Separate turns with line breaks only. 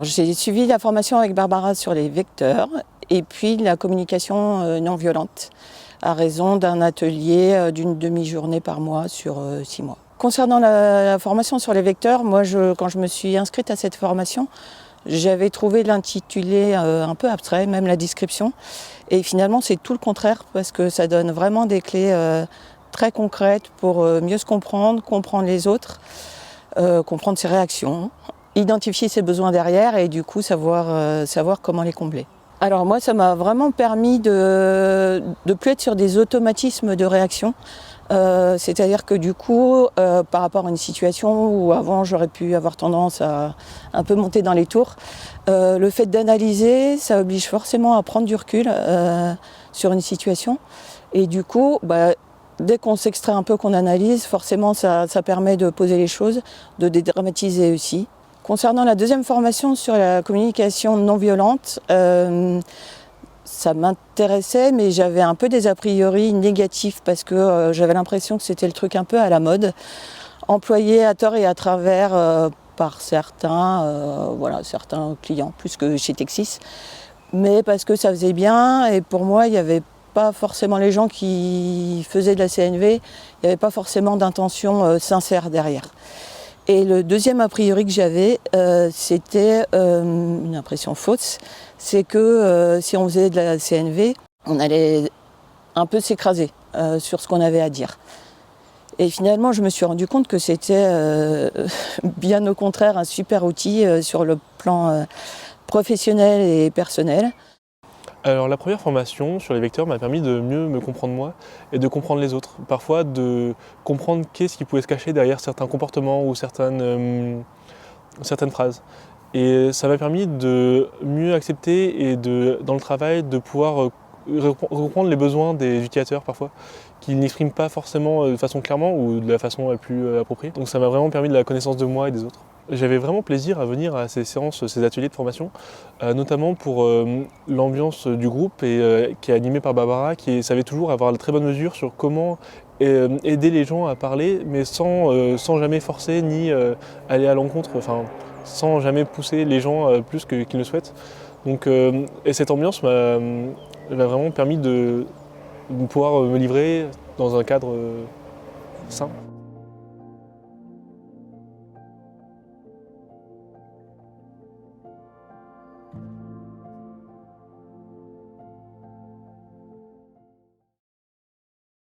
J'ai suivi la formation avec Barbara sur les vecteurs et puis la communication non violente à raison d'un atelier d'une demi-journée par mois sur 6 mois. Concernant la formation sur les vecteurs, moi quand je me suis inscrite à cette formation, j'avais trouvé l'intitulé un peu abstrait, même la description. Et finalement, c'est tout le contraire parce que ça donne vraiment des clés très concrètes pour mieux se comprendre, comprendre les autres, comprendre ses réactions, identifier ses besoins derrière et du coup savoir comment les combler. Alors moi, ça m'a vraiment permis de plus être sur des automatismes de réaction. C'est-à-dire que du coup, par rapport à une situation où avant j'aurais pu avoir tendance à un peu monter dans les tours, le fait d'analyser, ça oblige forcément à prendre du recul sur une situation. Et du coup, dès qu'on s'extrait un peu, qu'on analyse, forcément ça permet de poser les choses, de dédramatiser aussi. Concernant la deuxième formation sur la communication non violente, ça m'intéressait, mais j'avais un peu des a priori négatifs parce que j'avais l'impression que c'était le truc un peu à la mode, employé à tort et à travers par certains clients, plus que chez Texis, mais parce que ça faisait bien et pour moi, il n'y avait pas forcément les gens qui faisaient de la CNV, il n'y avait pas forcément d'intention sincère derrière. Et le deuxième a priori que j'avais, c'était une impression fausse, c'est que si on faisait de la CNV, on allait un peu s'écraser sur ce qu'on avait à dire. Et finalement, je me suis rendu compte que c'était bien au contraire un super outil sur le plan professionnel et personnel.
Alors la première formation sur les vecteurs m'a permis de mieux me comprendre moi et de comprendre les autres. Parfois de comprendre qu'est-ce qui pouvait se cacher derrière certains comportements ou certaines phrases. Et ça m'a permis de mieux accepter et dans le travail de pouvoir reprendre les besoins des utilisateurs parfois, qu'ils n'expriment pas forcément de façon clairement ou de la façon la plus appropriée. Donc ça m'a vraiment permis de la connaissance de moi et des autres. J'avais vraiment plaisir à venir à ces séances, ces ateliers de formation, notamment pour l'ambiance du groupe qui est animé par Barbara, qui savait toujours avoir la très bonne mesure sur comment aider les gens à parler, mais sans jamais forcer ni aller à l'encontre, sans jamais pousser les gens plus qu'ils ne le souhaitent. Donc, et cette ambiance m'a vraiment permis de pouvoir me livrer dans un cadre sain.